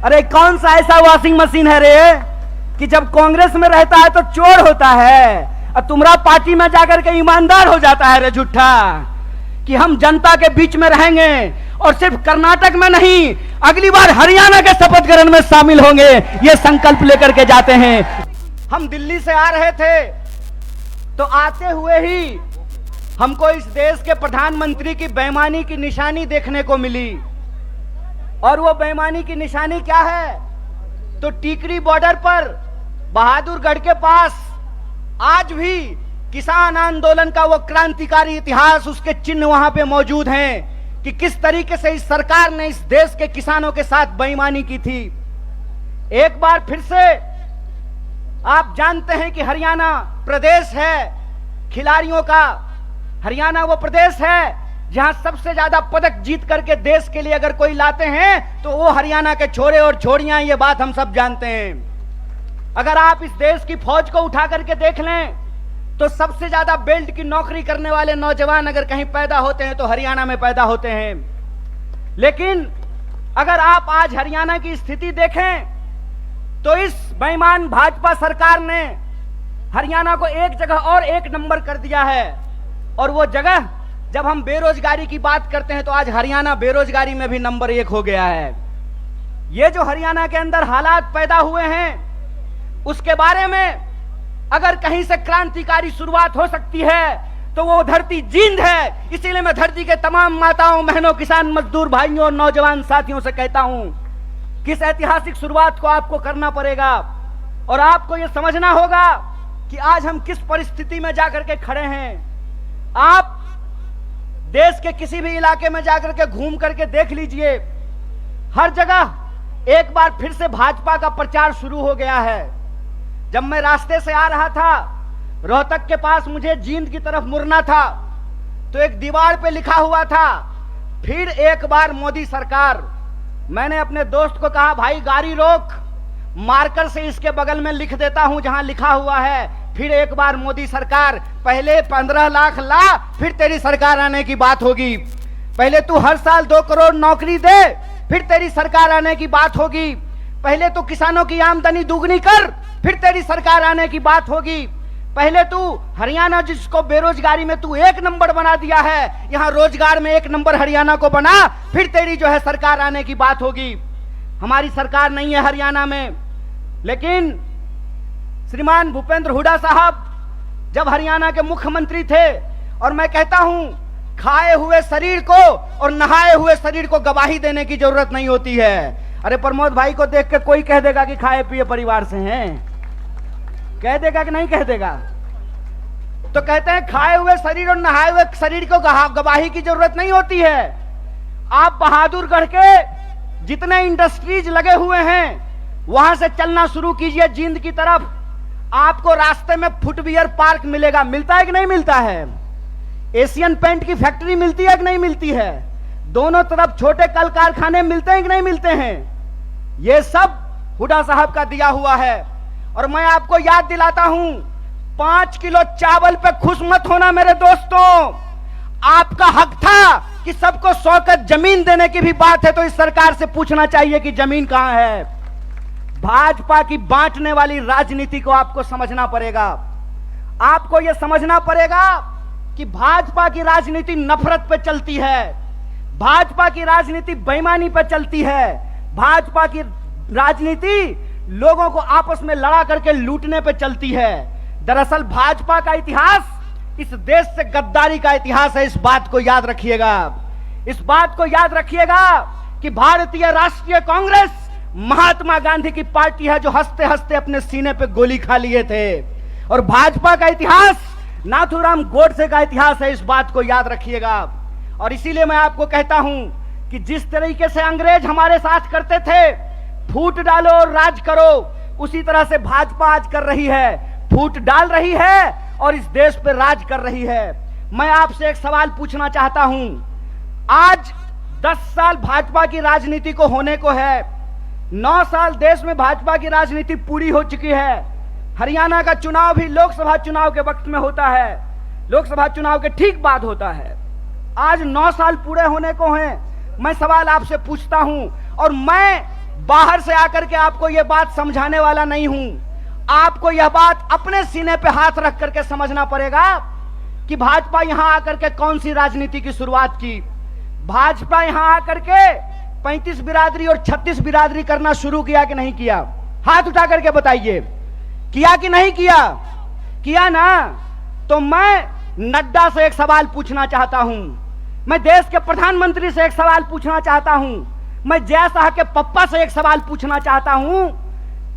अरे कौन सा ऐसा वॉशिंग मशीन है रे कि जब कांग्रेस में रहता है तो चोर होता है और तुम्हारा पार्टी में जाकर के ईमानदार हो जाता है रे झूठा। कि हम जनता के बीच में रहेंगे और सिर्फ कर्नाटक में नहीं, अगली बार हरियाणा के शपथ ग्रहण में शामिल होंगे, ये संकल्प लेकर के जाते हैं। हम दिल्ली से आ रहे थे तो आते हुए ही हमको इस देश के प्रधानमंत्री की बेईमानी की निशानी देखने को मिली। और वो बेईमानी की निशानी क्या है? तो टीकरी बॉर्डर पर बहादुरगढ़ के पास आज भी किसान आंदोलन का वो क्रांतिकारी इतिहास, उसके चिन्ह वहां पे मौजूद हैं कि किस तरीके से इस सरकार ने इस देश के किसानों के साथ बेईमानी की थी। एक बार फिर से आप जानते हैं कि हरियाणा प्रदेश है खिलाड़ियों का। हरियाणा वो प्रदेश है जहां सबसे ज्यादा पदक जीत करके देश के लिए अगर कोई लाते हैं तो वो हरियाणा के छोरे और छोरियां, ये बात हम सब जानते हैं। अगर आप इस देश की फौज को उठा करके देख लें तो सबसे ज्यादा बेल्ट की नौकरी करने वाले नौजवान अगर कहीं पैदा होते हैं तो हरियाणा में पैदा होते हैं। लेकिन अगर आप आज हरियाणा की स्थिति देखें तो इस बेईमान भाजपा सरकार ने हरियाणा को एक जगह और एक नंबर कर दिया है। और वो जगह, जब हम बेरोजगारी की बात करते हैं तो आज हरियाणा बेरोजगारी में भी नंबर 1 हो गया है। ये जो हरियाणा के अंदर हालात पैदा हुए हैं उसके बारे में अगर कहीं से क्रांतिकारी शुरुआत हो सकती है तो वो धरती जींद है। इसीलिए मैं धरती के तमाम माताओं, बहनों, किसान मजदूर भाइयों और नौजवान साथियों से कहता हूं कि इस ऐतिहासिक शुरुआत को आपको करना पड़ेगा। और आपको यह समझना होगा कि आज हम किस परिस्थिति में जाकर के खड़े हैं। आप देश के किसी भी इलाके में जाकर के घूम करके देख लीजिए, हर जगह एक बार फिर से भाजपा का प्रचार शुरू हो गया है। जब मैं रास्ते से आ रहा था, रोहतक के पास मुझे जींद की तरफ मुड़ना था तो एक दीवार पे लिखा हुआ था, फिर एक बार मोदी सरकार। मैंने अपने दोस्त को कहा, भाई गाड़ी रोक, मार्कर से इसके बगल में लिख देता हूं जहां लिखा हुआ है फिर एक बार मोदी सरकार। पहले 15 लाख ला, फिर तेरी सरकार आने की बात होगी। पहले तू हर साल 2 करोड़ नौकरी दे, फिर तेरी सरकार आने की बात होगी। पहले तू किसानों की आमदनी दुगनी कर, फिर तेरी सरकार आने की बात होगी। पहले तू हरियाणा, जिसको बेरोजगारी में तू 1 नंबर बना दिया है, यहां रोजगार में 1 नंबर हरियाणा को बना, फिर तेरी जो है सरकार आने की बात होगी। हमारी सरकार नहीं है हरियाणा में, लेकिन श्रीमान भूपेंद्र हुड्डा साहब जब हरियाणा के मुख्यमंत्री थे, और मैं कहता हूं खाए हुए शरीर को और नहाए हुए शरीर को गवाही देने की जरूरत नहीं होती है। अरे प्रमोद भाई को देख के कोई कह देगा कि खाए पिए परिवार से हैं, कह देगा कि नहीं कह देगा? तो कहते हैं खाए हुए शरीर और नहाए हुए शरीर को गवाही की जरूरत नहीं होती है। आप बहादुरगढ़ के जितने इंडस्ट्रीज लगे हुए हैं वहां से चलना शुरू कीजिए जींद की तरफ, आपको रास्ते में फुटवियर पार्क मिलेगा। मिलता है कि नहीं मिलता है? एशियन पेंट की फैक्ट्री मिलती है कि नहीं मिलती है? दोनों तरफ छोटे कल कारखाने मिलते हैं कि नहीं मिलते हैं? ये सब हुड्डा साहब का दिया हुआ है। और मैं आपको याद दिलाता हूं, 5 किलो चावल पे खुश मत होना मेरे दोस्तों। आपका हक था कि सबको 100 गज जमीन देने की भी बात है तो इस सरकार से पूछना चाहिए कि जमीन कहां है। भाजपा की बांटने वाली राजनीति को आपको समझना पड़ेगा। आपको यह समझना पड़ेगा कि भाजपा की राजनीति नफरत पे चलती है, भाजपा की राजनीति बेईमानी पे चलती है, भाजपा की राजनीति लोगों को आपस में लड़ा करके लूटने पे चलती है। दरअसल भाजपा का इतिहास इस देश से गद्दारी का इतिहास है। इस बात को याद रखिएगा, इस बात को याद रखिएगा कि भारतीय राष्ट्रीय कांग्रेस महात्मा गांधी की पार्टी है जो हंसते हंसते अपने सीने पे गोली खा लिए थे। और भाजपा का इतिहास नाथूराम गोडसे का इतिहास है, इस बात को याद रखिएगा। और इसीलिए मैं आपको कहता हूं कि जिस तरीके से अंग्रेज हमारे साथ करते थे, फूट डालो और राज करो, उसी तरह से भाजपा आज कर रही है, फूट डाल रही है और इस देश पर राज कर रही है। मैं आपसे एक सवाल पूछना चाहता हूं, आज 10 साल भाजपा की राजनीति को होने को है, 9 साल देश में भाजपा की राजनीति पूरी हो चुकी है। हरियाणा का चुनाव भी लोकसभा चुनाव के वक्त में होता है, लोकसभा चुनाव के ठीक बाद होता है। आज 9 साल पूरे होने को हैं। मैं सवाल आपसे पूछता हूं और मैं बाहर से आकर के आपको यह बात समझाने वाला नहीं हूं। आपको यह बात अपने सीने पे हाथ रख करके समझना पड़ेगा कि भाजपा यहां आकर के कौन सी राजनीति की शुरुआत की। भाजपा यहां आकर के 35 बिरादरी और 36 बिरादरी करना शुरू किया कि नहीं किया? हाथ उठा करके बताइए, किया कि नहीं किया? किया ना। तो मैं नड्डा से एक सवाल पूछना चाहता हूं, मैं देश के प्रधानमंत्री से एक सवाल पूछना चाहता हूं, मैं जय शाह के पप्पा से एक सवाल पूछना चाहता हूं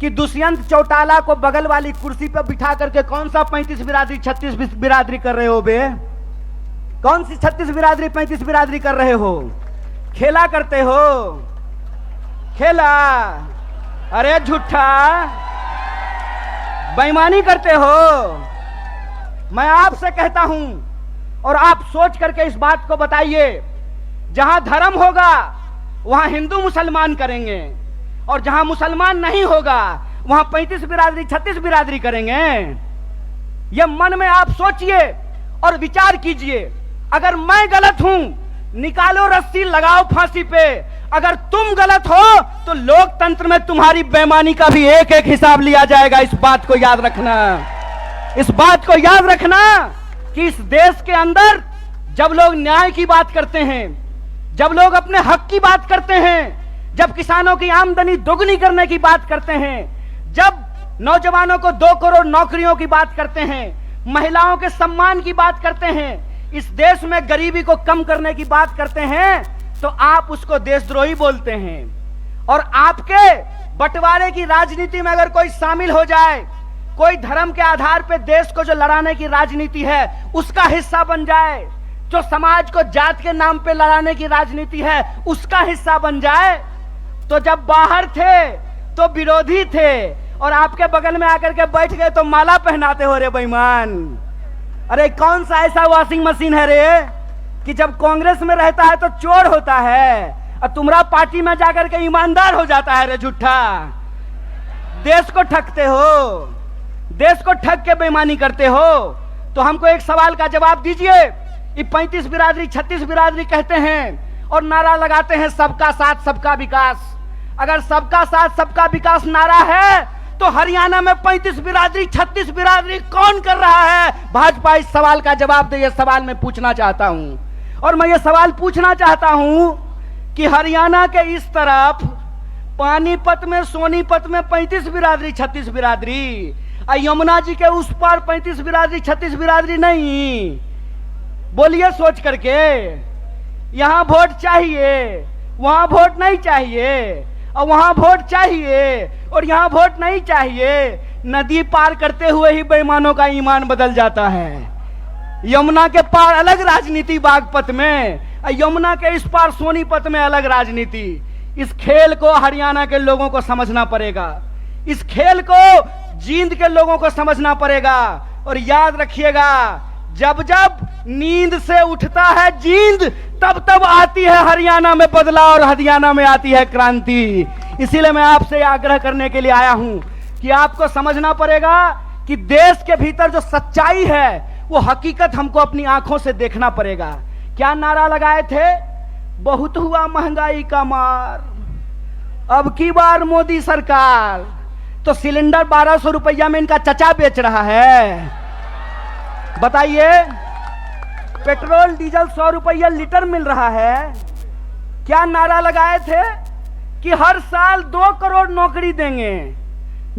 कि दुष्यंत चौटाला को बगल वाली कुर्सी पर बिठा करके कौन सा 35 बिरादरी 36 बिरादरी कर रहे हो बे? कौन सी 36 बिरादरी 35 बिरादरी कर रहे हो? खेला करते हो? खेला? अरे झूठा, बेईमानी करते हो। मैं आपसे कहता हूं और आप सोच करके इस बात को बताइए, जहां धर्म होगा वहां हिंदू मुसलमान करेंगे, और जहां मुसलमान नहीं होगा वहां 35 बिरादरी 36 बिरादरी करेंगे। यह मन में आप सोचिए और विचार कीजिए। अगर मैं गलत हूं, निकालो रस्सी, लगाओ फांसी पे। अगर तुम गलत हो तो लोकतंत्र में तुम्हारी बेईमानी का भी एक एक हिसाब लिया जाएगा। इस बात को याद रखना, इस बात को याद रखना कि इस देश के अंदर जब लोग न्याय की बात करते हैं, जब लोग अपने हक की बात करते हैं, जब किसानों की आमदनी दोगुनी करने की बात करते हैं, जब नौजवानों को 2 करोड़ नौकरियों की बात करते हैं, महिलाओं के सम्मान की बात करते हैं, इस देश में गरीबी को कम करने की बात करते हैं, तो आप उसको देशद्रोही बोलते हैं। और आपके बंटवारे की राजनीति में अगर कोई शामिल हो जाए, कोई धर्म के आधार पर देश को जो लड़ाने की राजनीति है उसका हिस्सा बन जाए, जो समाज को जात के नाम पे लड़ाने की राजनीति है उसका हिस्सा बन जाए, तो जब बाहर थे तो विरोधी थे और आपके बगल में आकर के बैठ गए तो माला पहनाते हो रे बेईमान। अरे कौन सा ऐसा वॉशिंग मशीन है रे कि जब कांग्रेस में रहता है तो चोर होता है और तुम्हारा पार्टी में जाकर के ईमानदार हो जाता है रे झूठा। देश को ठगते हो, देश को ठग के बेईमानी करते हो। तो हमको एक सवाल का जवाब दीजिए। ये 35 बिरादरी 36 बिरादरी कहते हैं और नारा लगाते हैं सबका साथ सबका विकास। अगर सबका साथ सबका विकास नारा है तो हरियाणा में 35 बिरादरी 36 बिरादरी कौन कर रहा है? भाजपा इस सवाल का जवाब दे। यह सवाल मैं पूछना चाहता हूं और मैं ये सवाल पूछना चाहता हूं कि हरियाणा के इस तरफ पानीपत में, सोनीपत में 35 बिरादरी 36 बिरादरी, यमुना जी के उस पार 35 बिरादरी 36 बिरादरी नहीं। बोलिए सोच करके, यहां वोट चाहिए, वहां वोट नहीं चाहिए, और वहां वोट चाहिए और यहां वोट नहीं चाहिए। नदी पार करते हुए ही बेईमानों का ईमान बदल जाता है। यमुना के पार अलग राजनीति बागपत में, यमुना के इस पार सोनीपत में अलग राजनीति। इस खेल को हरियाणा के लोगों को समझना पड़ेगा, इस खेल को जींद के लोगों को समझना पड़ेगा। और याद रखिएगा, जब जब नींद से उठता है जींद, तब तब आती है हरियाणा में बदलाव और हरियाणा में आती है क्रांति। इसीलिए मैं आपसे आग्रह करने के लिए आया हूं कि आपको समझना पड़ेगा कि देश के भीतर जो सच्चाई है वो हकीकत हमको अपनी आंखों से देखना पड़ेगा। क्या नारा लगाए थे? बहुत हुआ महंगाई का मार, अब की बार मोदी सरकार। तो सिलेंडर 1200 रुपया में इनका चचा बेच रहा है। बताइए, पेट्रोल डीजल 100 रुपया लीटर मिल रहा है। क्या नारा लगाए थे कि हर साल 2 करोड़ नौकरी देंगे।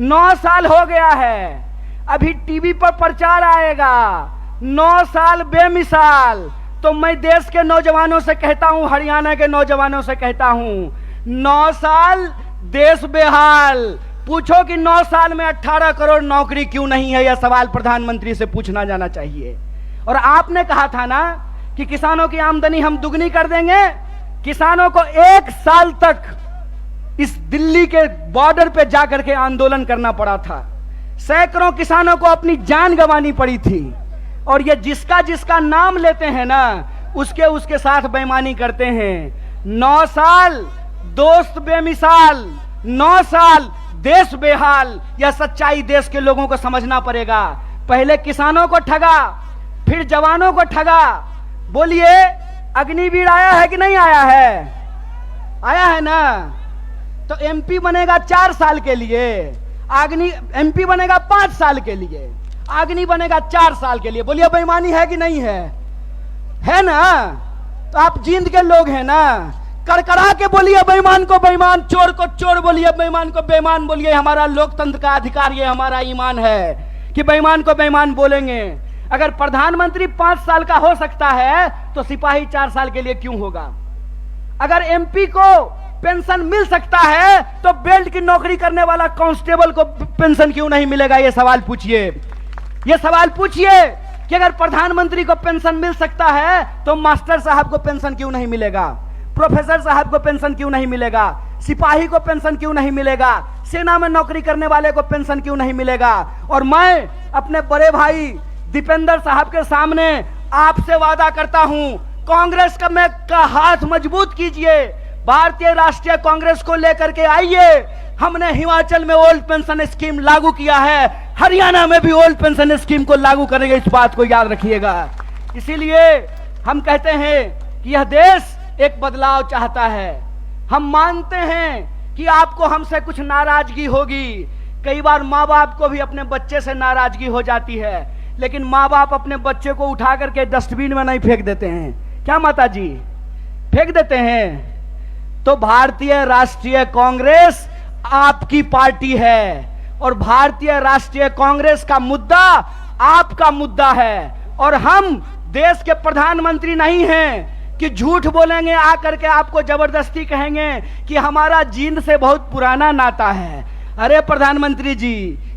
9 साल हो गया है, अभी टीवी पर प्रचार आएगा 9 साल बेमिसाल। तो मैं देश के नौजवानों से कहता हूं, हरियाणा के नौजवानों से कहता हूं, 9 साल देश बेहाल। पूछो कि 9 साल में 18 करोड़ नौकरी क्यों नहीं है? यह सवाल प्रधानमंत्री से पूछना जाना चाहिए। और आपने कहा था ना कि किसानों की आमदनी हम दुगनी कर देंगे। किसानों को 1 साल तक इस दिल्ली के बॉर्डर पे जाकर के आंदोलन करना पड़ा था। सैकड़ों किसानों को अपनी जान गंवानी पड़ी थी। और ये जिसका जिसका नाम लेते हैं ना, उसके उसके साथ बेईमानी करते हैं। 9 साल दोस्त बेमिसाल, 9 साल देश बेहाल। यह सच्चाई देश के लोगों को समझना पड़ेगा। पहले किसानों को ठगा, फिर जवानों को ठगा। बोलिए, अग्निवीर आया है कि नहीं आया है? आया है ना। तो एमपी बनेगा 4 साल के लिए, आगनी एमपी बनेगा 5 साल के लिए, आगनी बनेगा 4 साल के लिए। बोलिए बेईमानी है कि नहीं है ना? तो आप जींद के लोग हैं ना, कड़कड़ा के बोलिए बेईमान को बेईमान, चोर को चोर बोलिए, बेईमान को बेईमान बोलिए। हमारा लोकतंत्र का अधिकार, ये हमारा ईमान है कि बेईमान को बेईमान बोलेंगे। अगर प्रधानमंत्री 5 साल का हो सकता है तो सिपाही 4 साल के लिए क्यों होगा? अगर एमपी को पेंशन मिल सकता है तो बेल्ट की नौकरी करने वाला कांस्टेबल को पेंशन क्यों नहीं मिलेगा? ये सवाल पूछिए, ये सवाल पूछिए कि अगर प्रधानमंत्री को पेंशन मिल सकता है तो मास्टर साहब को पेंशन क्यों नहीं मिलेगा? प्रोफेसर साहब को पेंशन क्यों नहीं मिलेगा? सिपाही को पेंशन क्यों नहीं मिलेगा? सेना में नौकरी करने वाले को पेंशन क्यों नहीं मिलेगा? और मैं अपने बड़े भाई दीपेंद्र साहब के सामने आपसे वादा करता हूं, कांग्रेस का हाथ मजबूत कीजिए, भारतीय राष्ट्रीय कांग्रेस को लेकर के आइए। हमने हिमाचल में ओल्ड पेंशन स्कीम लागू किया है, हरियाणा में भी ओल्ड पेंशन स्कीम को लागू करेंगे, इस बात को याद रखिएगा। इसीलिए हम कहते हैं कि यह देश एक बदलाव चाहता है। हम मानते हैं कि आपको हमसे कुछ नाराजगी होगी, कई बार माँ बाप को भी अपने बच्चे से नाराजगी हो जाती है, लेकिन माँ बाप अपने बच्चे को उठा करके डस्टबिन में नहीं फेंक देते हैं, क्या माता जी? फेंक देते हैं। तो भारतीय राष्ट्रीय कांग्रेस आपकी पार्टी है और भारतीय राष्ट्रीय कांग्रेस का मुद्दा आपका मुद्दा है। और हम देश के प्रधानमंत्री नहीं हैं कि झूठ बोलेंगे, आकर के आपको जबरदस्ती कहेंगे कि हमारा जींद से बहुत पुराना नाता है। अरे प्रधानमंत्री जी,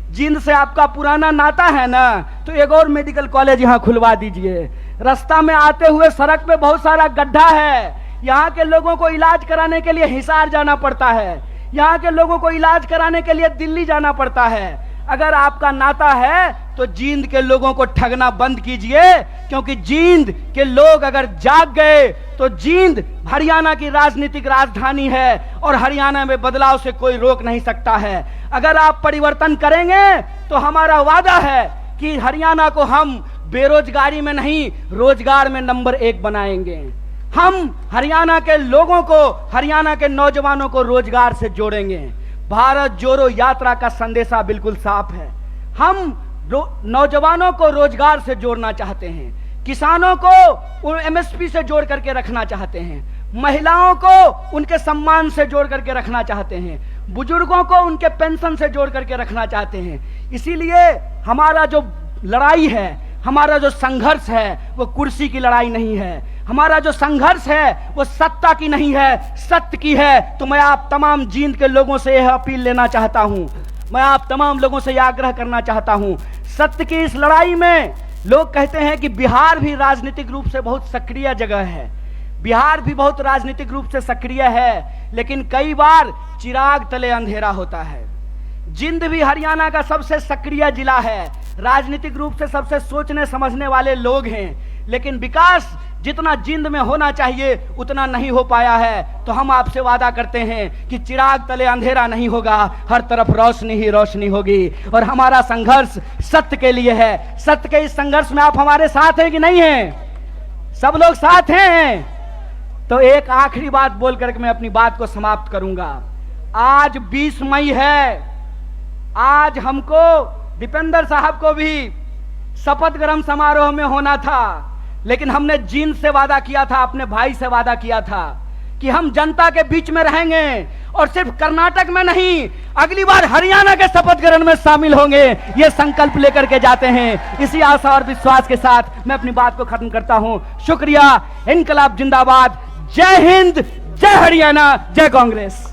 जींद से आपका पुराना नाता है ना, तो एक और मेडिकल कॉलेज यहाँ खुलवा दीजिए। रास्ता में आते हुए सड़क पे बहुत सारा गड्ढा है, यहाँ के लोगों को इलाज कराने के लिए हिसार जाना पड़ता है, यहाँ के लोगों को इलाज कराने के लिए दिल्ली जाना पड़ता है। अगर आपका नाता है तो जींद के लोगों को ठगना बंद कीजिए, क्योंकि जींद के लोग अगर जाग गए तो जींद हरियाणा की राजनीतिक राजधानी है और हरियाणा में बदलाव से कोई रोक नहीं सकता है। अगर आप परिवर्तन करेंगे तो हमारा वादा है कि हरियाणा को हम बेरोजगारी में नहीं, रोजगार में नंबर 1 बनाएंगे। हम हरियाणा के लोगों को, हरियाणा के नौजवानों को रोजगार से जोड़ेंगे। भारत जोड़ो यात्रा का संदेशा बिल्कुल साफ है। हम नौजवानों को रोजगार से जोड़ना चाहते हैं, किसानों को एमएसपी से जोड़ करके रखना चाहते हैं, महिलाओं को उनके सम्मान से जोड़ करके रखना चाहते हैं, बुजुर्गों को उनके पेंशन से जोड़ करके रखना चाहते हैं। इसीलिए हमारा जो लड़ाई है, हमारा जो संघर्ष है, वो कुर्सी की लड़ाई नहीं है। हमारा जो संघर्ष है वो सत्ता की नहीं है, सत्य की है। तो मैं आप तमाम जींद के लोगों से यह अपील लेना चाहता हूं, मैं आप तमाम लोगों से यह आग्रह करना चाहता हूं, सत्य की इस लड़ाई में लोग कहते हैं कि बिहार भी राजनीतिक रूप से बहुत सक्रिय जगह है, बिहार भी बहुत राजनीतिक रूप से सक्रिय है, लेकिन कई बार चिराग तले अंधेरा होता है। जींद भी हरियाणा का सबसे सक्रिय जिला है, राजनीतिक रूप से सबसे सोचने समझने वाले लोग हैं, लेकिन विकास जितना जींद में होना चाहिए उतना नहीं हो पाया है। तो हम आपसे वादा करते हैं कि चिराग तले अंधेरा नहीं होगा, हर तरफ रोशनी ही रोशनी होगी। और हमारा संघर्ष सत्य के लिए है। सत्य के इस संघर्ष में आप हमारे साथ हैं कि नहीं हैं? सब लोग साथ हैं। तो एक आखिरी बात बोल करके मैं अपनी बात को समाप्त करूंगा। आज 20 मई है, आज हमको दीपेंद्र साहब को भी शपथ ग्रहण समारोह में होना था, लेकिन हमने जींद से वादा किया था, अपने भाई से वादा किया था कि हम जनता के बीच में रहेंगे और सिर्फ कर्नाटक में नहीं, अगली बार हरियाणा के शपथ ग्रहण में शामिल होंगे, ये संकल्प लेकर के जाते हैं। इसी आशा और विश्वास के साथ मैं अपनी बात को खत्म करता हूं। शुक्रिया। इनकलाब जिंदाबाद। जय हिंद, जय हरियाणा, जय कांग्रेस।